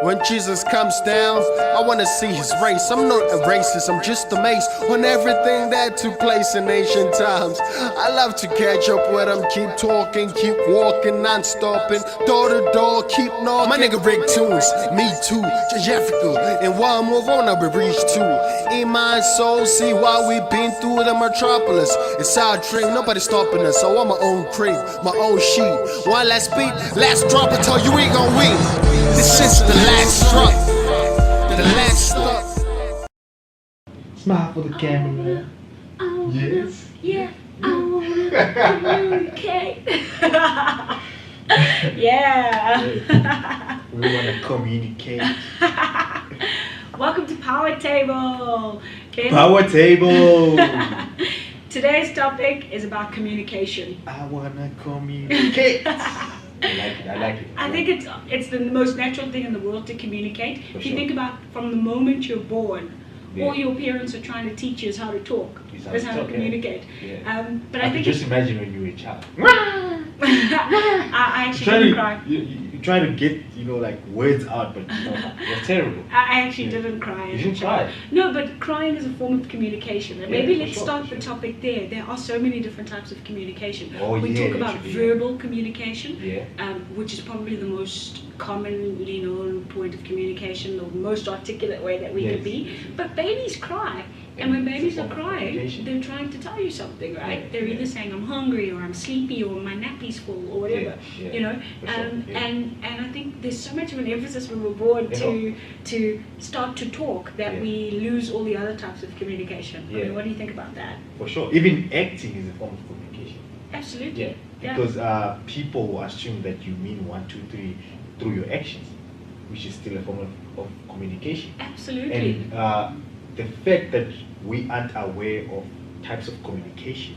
When Jesus comes down, I wanna see his race. I'm not a racist, I'm just amazed on everything that took place in ancient times. I love to catch up with him, keep talking, keep walking, non-stopping, door to door, keep knocking. My nigga Rick Tunes, me too, Judge Africa. And while I move on, I'll be reached too. In my soul, see why we've been through the metropolis. It's our dream, nobody's stopping us. So I'm my own crib, my own sheet. One last beat, last drop, I tell you we gon' win. This is the last drop, the last stop. Smile for the camera. Yes. Yeah, I wanna communicate. Yeah. We wanna communicate. Welcome to Power Table. Power Table. Today's topic is about communication. I wanna communicate. I like it. I think it's the most natural thing in the world to communicate. If you think about from the moment you're born, all your parents are trying to teach you is how to talk, is how to communicate. Yeah. But I think just imagine when you were a child. I actually didn't cry. You try to get like words out, but it was terrible. I actually didn't cry. You didn't cry? No, but crying is a form of communication. And maybe let's start the sure. topic there. There are so many different types of communication. Oh, we talk about actually, verbal communication, yeah. Which is probably the most commonly known point of communication, the most articulate way that we can be. But babies cry. And when babies are crying, they're trying to tell you something, right? They're either saying I'm hungry or I'm sleepy or my nappy's full or whatever, you know. And I think there's so much of an emphasis when we're born to start to talk that we lose all the other types of communication. I mean, what do you think about that? For sure. Even acting is a form of communication. Absolutely. Yeah. Because people assume that you mean 1, 2, 3 through your actions, which is still a form of communication. Absolutely. And the fact that we aren't aware of types of communication,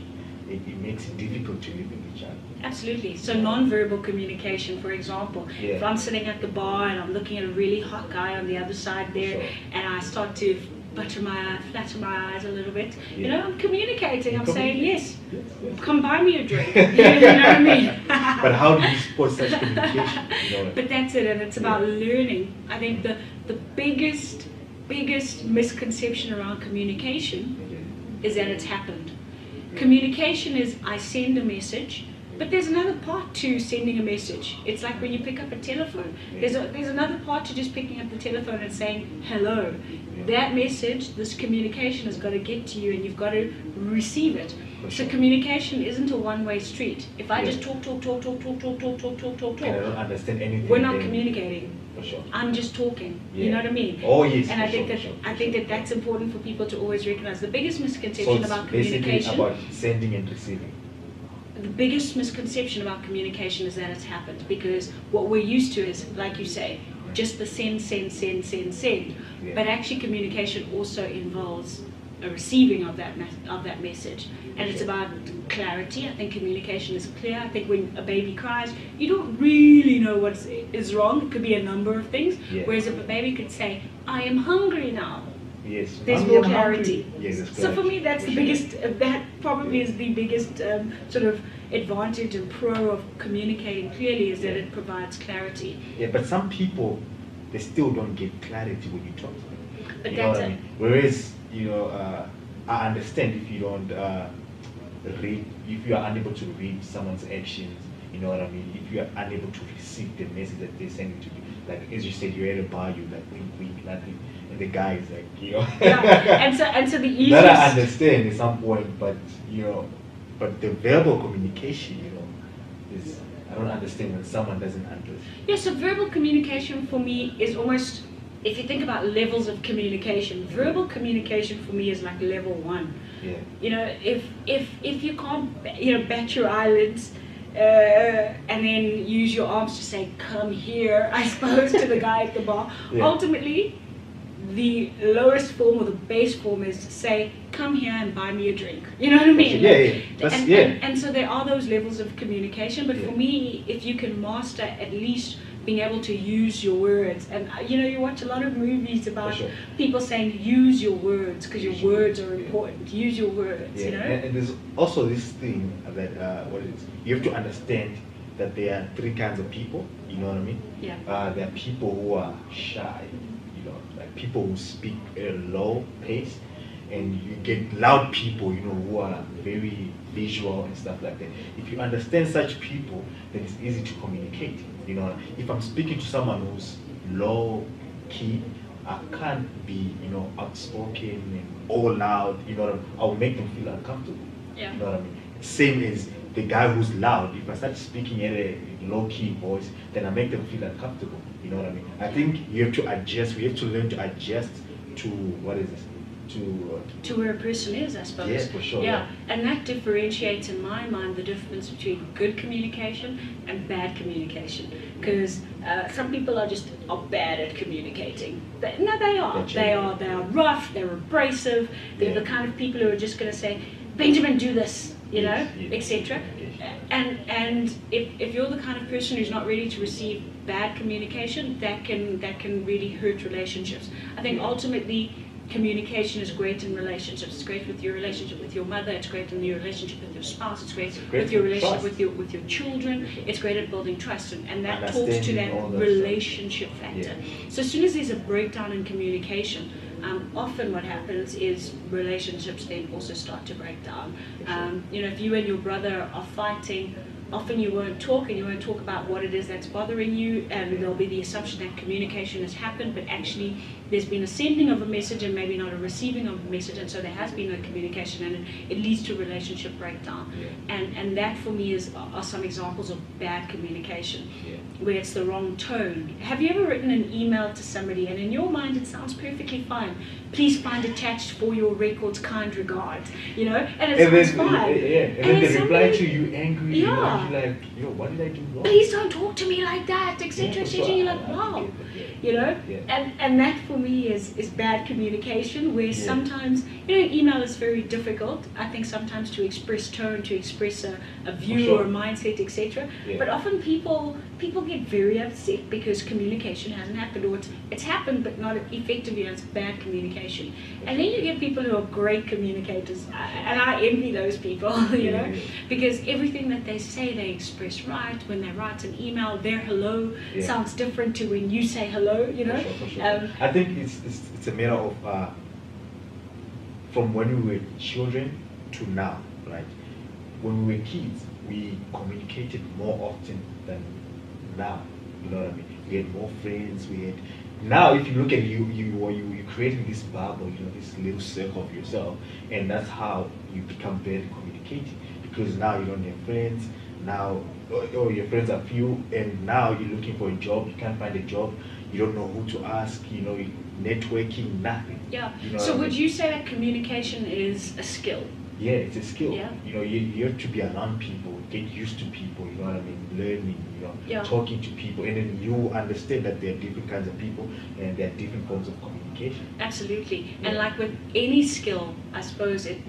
it makes it difficult to live with each other. Absolutely. So non-verbal communication, for example, if I'm sitting at the bar and I'm looking at a really hot guy on the other side there, and I start to flatter my eyes a little bit, you know, I'm communicating. I'm saying, yes, come buy me a drink. You know what I mean? But how do you support such communication? But that's it, and it's about learning. I think the biggest misconception around communication is that it's happened. Communication is I send a message, but there's another part to sending a message. It's like when you pick up a telephone. There's another part to just picking up the telephone and saying hello. That message, this communication has got to get to you and you've got to receive it. So communication isn't a one-way street. If I just talk, and I don't understand anything, we're not communicating. For sure. I'm just talking. You know what I mean? Oh yes. And I think that's important for people to always recognize. The biggest misconception about communication. Basically about sending and receiving. The biggest misconception about communication is that it's happened, because what we're used to is, like you say, just the send. Yeah. But actually, communication also involves a receiving of that message, and it's about clarity. I think communication is clear. I think when a baby cries, you don't really know what is wrong. It could be a number of things. Whereas if a baby could say, "I am hungry now," there's more clarity. So for me, that's the biggest. That probably is the biggest sort of advantage and pro of communicating clearly, is that it provides clarity. Yeah, but some people, they still don't get clarity when you talk to them. But you know what I mean? Whereas I understand if you don't read, if you are unable to read someone's actions. You know what I mean? If you are unable to receive the message that they're sending to you, like as you said, you're at a bar, you like wink, nothing. And the guy is like, and so the easiest. That I understand at some point, but but the verbal communication, is, I don't understand when someone doesn't understand. Yeah, so verbal communication for me is almost, if you think about levels of communication, verbal communication for me is like level 1. Yeah. You know, if you can't, bat your eyelids. And then use your arms to say, come here, I suppose, to the guy at the bar. Ultimately, the lowest form or the base form is to say, come here and buy me a drink. You know what I mean? And so there are those levels of communication, but for me, if you can master at least being able to use your words, and you watch a lot of movies about people saying use your words because your words are important. Use your words. And there's also this thing that you have to understand that there are 3 kinds of people. You You know what I mean? Yeah. There are people who are shy, you know, like people who speak at a low pace, and you get loud people, you know, who are very visual and stuff like that. If you understand such people, then it's easy to communicate. You know, if I'm speaking to someone who's low key, I can't be, you know, outspoken and all loud. You know what I mean? I'll make them feel uncomfortable. Yeah. You know what I mean? Same as the guy who's loud. If I start speaking at a low-key voice, then I make them feel uncomfortable. You know what I mean? I think you have to adjust. We have to learn to adjust to, what is this? To where a person is, I suppose. Yeah, for sure. Yeah, and that differentiates in my mind the difference between good communication and bad communication. Because some people are bad at communicating. No, they are. They are rough. They're abrasive. They're the kind of people who are just going to say, "Benjamin, do this," you know, etc. And if you're the kind of person who's not ready to receive bad communication, that can really hurt relationships. I think ultimately, communication is great in relationships. It's great with your relationship with your mother. It's great in your relationship with your spouse. It's great with your relationship with your children. It's great at building trust, and that talks to that relationship factor. So as soon as there's a breakdown in communication, often what happens is relationships then also start to break down. You know, if you and your brother are fighting, often you won't talk, and you won't talk about what it is that's bothering you, and there'll be the assumption that communication has happened, but actually there's been a sending of a message and maybe not a receiving of a message, and so there has been no communication, and it leads to relationship breakdown. And that for me are some examples of bad communication, where it's the wrong tone. Have you ever written an email to somebody and in your mind it sounds perfectly fine? "Please find attached for your records, kind regards," you know, and it sounds fine. And then they reply to you angry. Yeah. You're like, yo, what did I do wrong? "Please don't talk to me like that," etc., etc. You're like, wow, you know, and that for me is bad communication, where sometimes, you know, email is very difficult, I think, sometimes to express tone, to express a view or a mindset, etc. But often people get very upset because communication hasn't happened, or it's happened but not effectively, and it's bad communication. And then you get people who are great communicators, and I envy those people, you know, because everything that they say, they express right. When they write an email, their hello sounds different to when you say hello, you know. For sure. I think it's a matter of from when we were children to now, right? When we were kids, we communicated more often than now. You know what I mean? We had more friends. Now, if you look at you're creating this bubble, you know, this little circle of yourself, and that's how you become better at communicating. Because now you don't have friends. Now, your friends are few, and now you're looking for a job. You can't find a job. You don't know who to ask. You know, networking, nothing. Yeah. You know so would you say that communication is a skill? Yeah, it's a skill. Yeah. You know, you have to be around people, get used to people. You know what I mean? Learning. You know, talking to people, and then you understand that there are different kinds of people and there are different forms of communication. Absolutely. And like with any skill, I suppose it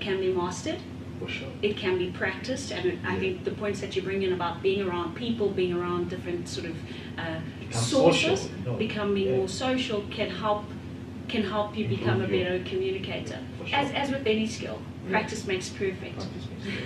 can be mastered. For sure. It can be practiced, and I think the points that you bring in about being around people, being around different sort of sources, social, you know. becoming more social can help you become a better communicator. Sure. As with any skill, practice makes perfect.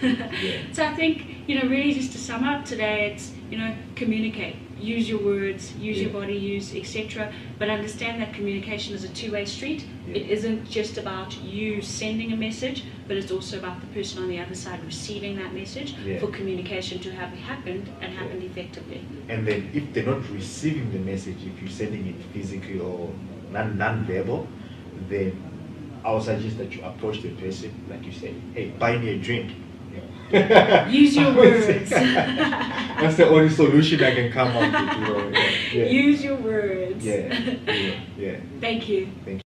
Yeah. So I think, you know, really just to sum up today, it's, you know, communicate. Use your words, use your body, use etc. But understand that communication is a two-way street. It isn't just about you sending a message, but it's also about the person on the other side receiving that message for communication to have happened and happened effectively. And then if they're not receiving the message, if you're sending it physically or non-verbal, then I would suggest that you approach the person, like you say, "Hey, buy me a drink." Use your words. That's the only solution I can come up with. You know? Use your words. Yeah. Thank you. Thank you.